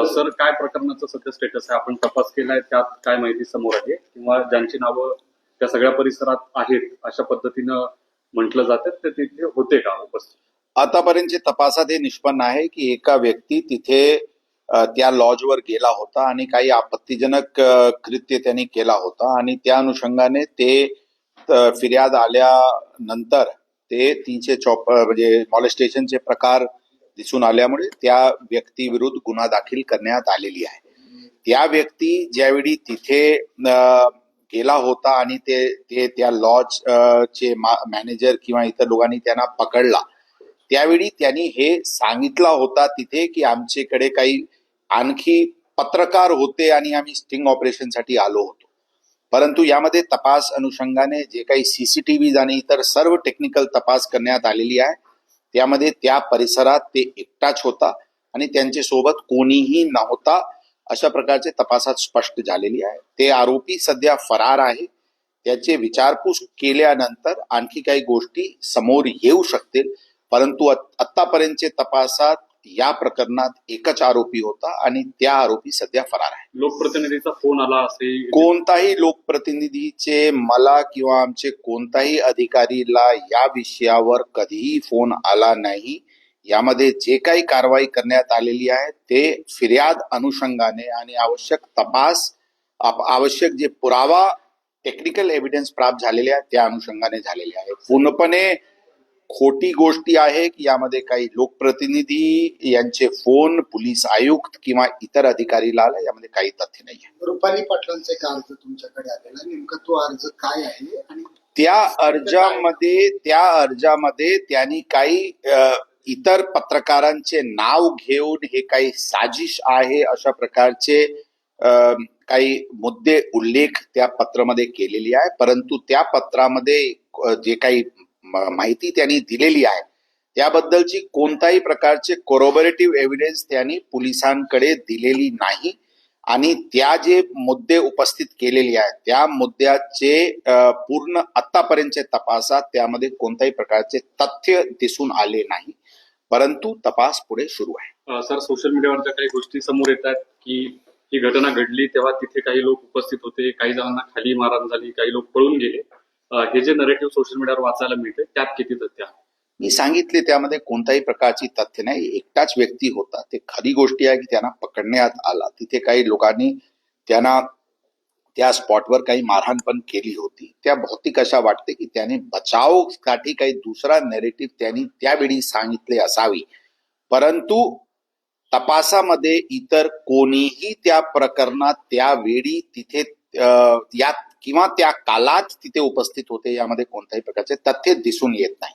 Sir, काय प्रकरणाचं सध्या स्टेटस आहे? आपण तपास केलाय, त्यात काय माहिती समोर आहे किंवा ज्यांची नावं त्या सगळ्या परिसरात आहेत अशा पद्धतीनं म्हटलं जातं ते तिथे होते का उपस्थित? आतापर्यंतच्या तपासात हे निष्पन्न आहे की एका व्यक्ती तिथे त्या लॉजवर गेला होता आणि काही आपत्तीजनक कृत्य त्यांनी केला होता आणि त्या अनुषंगाने ते फिर्याद आल्यानंतर ते 354 म्हणजे मॉलेस्टेशनचे प्रकार दिसून आल्यामुळे त्या व्यक्तीविरुद्ध गुन्हा दाखल करण्यात आलेली आहे. त्या व्यक्ती ज्यावेळी तिथे गेला होता आणि ते त्या लॉज चे मॅनेजर किंवा इतर लोकांनी त्यांना पकडला, त्यावेळी त्यांनी हे सांगितला होता तिथे की आमच्याकडे काही आणखी पत्रकार होते आणि आम्ही स्टिंग ऑपरेशनसाठी आलो होतो. परंतु यामध्ये तपास अनुषंगाने जे काही सीसीटीव्ही आणि इतर सर्व टेक्निकल तपास करण्यात आलेली आहे, त्यामध्ये त्या परिसरात ते एकटाच होता आणि त्यांच्या सोबत कोणीही नव्हता अशा प्रकारचे तपासात स्पष्ट झालेली आहे. ते आरोपी सध्या फरार आहे. त्याचे विचारपूस केल्यानंतर आणखी काही गोष्टी समोर येऊ शकतील, परंतु आतापर्यंतच्या तपासात या प्रकरणात एकच आरोपी होता आणि त्या आरोपी सध्या फरार आहे. लोकप्रतिनिधीचा फोन आला असे? कोणताही लोकप्रतिनिधीचे मला किंवा आमचे कोणताही अधिकारीला या विषयावर कधीही फोन आला नाही. यामध्ये जे काही कारवाई करण्यात आलेली आहे ते फिर्याद अनुषंगाने आणि आवश्यक तपास, आवश्यक जे पुरावा टेक्निकल एव्हिडन्स प्राप्त झालेले आहेत त्या अनुषंगाने झालेले आहे. पूर्णपणे खोटी गोष्टी आहे की यामध्ये काही लोकप्रतिनिधी यांचे फोन पोलीस आयुक्त किंवा इतर अधिकारीला आला, यामध्ये काही तथ्य नाही आहे. रुपाली पाटलांचा एक अर्ज तुमच्याकडे आलेला, नेमका तो अर्ज काय आहे आणि त्या अर्जामध्ये त्यांनी काही इतर पत्रकारांचे नाव घेऊन हे काही साजिश आहे अशा प्रकारचे काही मुद्दे उल्लेख त्या पत्रामध्ये केलेली आहे. परंतु त्या पत्रामध्ये जे काही माहिती त्यांनी दिलेली आहे त्याबद्दलची कोणत्याही प्रकारचे कोरोबरेटिव्ह एव्हिडन्स त्यांनी पोलिसांकडे दिलेली नाही आणि त्या जे मुद्दे उपस्थित केलेले आहेत त्या मुद्द्याचे पूर्ण आतापर्यंतच्या तपासात त्यामध्ये कोणत्याही प्रकारचे तथ्य दिसून आले नाही, परंतु तपास पुढे सुरू आहे. सर, सोशल मीडियावरच्या काही गोष्टी समोर येतात की ही घटना घडली तेव्हा तिथे काही लोक उपस्थित होते, काही जणांना खाली मारहाण झाली, काही लोक पळून गेले. हे जे नरेटिव्ह सोशल मीडियावर वाचायला मिळते त्यात किती तथ्य आहे? मी सांगितले त्यामध्ये कोणत्याही प्रकारची तथ्य नाही. एकटाच व्यक्ती होता. ते खरी गोष्टी आहे की त्यांना पकडण्यात आला. तिथे काही लोकांनी त्यांना त्या स्पॉटवर काही मारहाण पण केली होती. त्या भौतिक अशा वाटते की त्याने बचावसाठी काही दुसरा नरेटिव्ह त्यांनी त्यावेळी सांगितले असावी, परंतु तपासामध्ये इतर कोणीही त्या प्रकरणात त्यावेळी तिथे यात किंवा त्या काळात तिथे उपस्थित होते यामध्ये कोणत्याही प्रकारचे तथ्य दिसून येत नाही.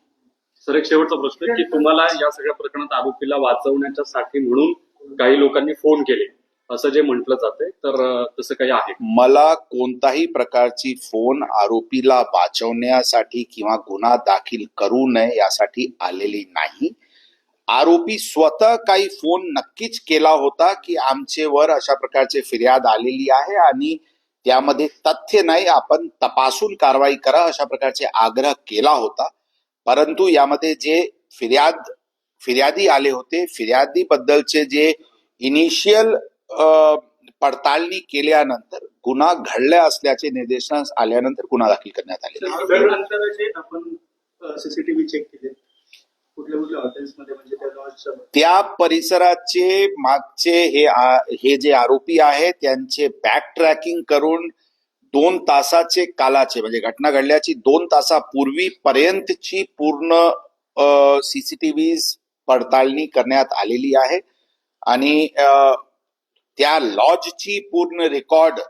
सर, एक शेवटचा प्रश्न की तुम्हाला या सगळ्या प्रकरणात आरोपीला वाचवण्याच्या साठी म्हणून काही लोकांनी फोन केले असं जे म्हटलं जातंय, तर तसं काही आहे? मला कोणताही प्रकारची फोन आरोपीला वाचवण्यासाठी किंवा गुन्हा दाखल करू नये यासाठी आलेली नाही. आरोपी स्वतः काही फोन नक्कीच केला होता की आमचेवर अशा प्रकारचे फिर्याद आलेली आहे आणि त्यामध्ये तथ्य नाही, आपण तपासून कारवाई करा अशा प्रकारचे आग्रह केला होता. परंतु यामध्ये जे फिर्यादी आले होते, फिर्यादी बद्दलचे जे इनिशियल पडताळणी केल्यानंतर गुन्हा घडला असल्याचे निदर्शनास आल्यानंतर गुन्हा दाखल करण्यात आले. आपण सीसीटीव्ही चेक केले कुठल्या कुठल्या हॉटेल्समध्ये, म्हणजे त्या परिसराचे मागचे हे जे आरोपी आहे त्यांचे बॅक ट्रॅकिंग करून 2 तासाचे कालाचे म्हणजे घटना घडल्याची 2 तासापूर्वी पर्यंतची पूर्ण सीसीटीव्ही पडताळणी करण्यात आलेली आहे आणि त्या लॉजची पूर्ण रेकॉर्ड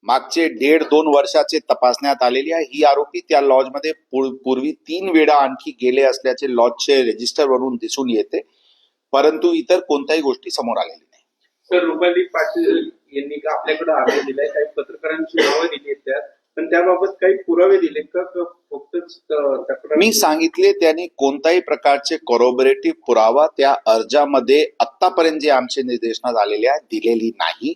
मागचे 1.5-2 वर्षाचे तपासण्यात आलेली आहे. ही आरोपी त्या लॉजमध्ये पूर्वी 3 वेळा आणखी गेले असल्याचे लॉजचे रजिस्टरवरून दिसून येते, परंतु इतर कोणत्याही गोष्टी समोर आलेली नाही. सर, रुपाली पाटील यांनी आपल्याकडे अर्ज दिलाय, काही पत्रकारांची नावं दिली आहेत त्यात, पण त्याबाबत काही पुरावे दिलेत का फक्त? मी सांगितले त्यांनी कोणत्याही प्रकारचे कोरोबरेटिव्ह पुरावा त्या अर्जामध्ये आतापर्यंत जे आमचे निर्देशनात आलेले आहेत दिलेली नाही,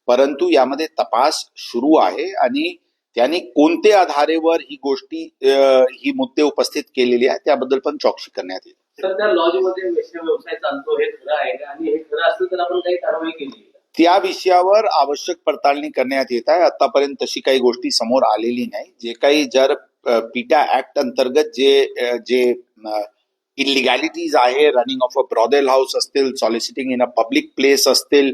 परंतु यामध्ये तपास सुरू आहे आणि त्यांनी कोणत्या आधारेवर ही मुद्दे उपस्थित केलेली आहे त्याबद्दल पण चौकशी करण्यात येईल. तर त्या लॉजमध्ये वेश्या व्यवसाय चालतो हे खरं आहे का? आणि हे खरं असतं तर आपण काही कारवाई केली आहे का? त्या विषयावर आवश्यक पडताळणी करण्यात येत आहे. आतापर्यंत तशी काही गोष्टी समोर आलेली नाही. जे काही जर पिटा ऍक्ट अंतर्गत जे इलिगॅलिटीज आहे, रनिंग ऑफ अ ब्रॉदेल हाऊस असतील, soliciting in a public place असतील,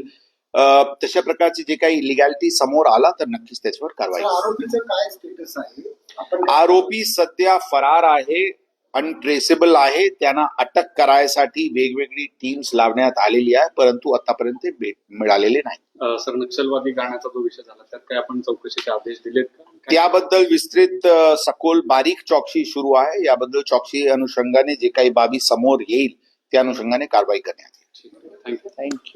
तशा प्रकारचे जे काही इलिगॅलिटी समोर आला तर नक्कीच त्याच्यावर कारवाई होईल. आरोपीचं काय स्टेटस आहे आपण आरोपी सध्या फरार आहे, अनट्रेसेबल आहे. त्यांना अटक करायसाठी वेगवेगळी टीम्स लावण्यात आलेली आहे, परंतु आतापर्यंत ते मिळालेले नाही. सर नक्षलवादी गाण्याचा जो विषय झाला त्यात काय आपण चौकशीचे आदेश दिलेत का? काय- त्याबद्दल विस्तृत सखोल बारीक चौकशी सुरू आहे. याबद्दल चौकशी अनुषंगाने जे काही बाबी समोर येईल त्या अनुषंगाने कारवाई करण्यात येईल. थँक्यू. थँक्यू.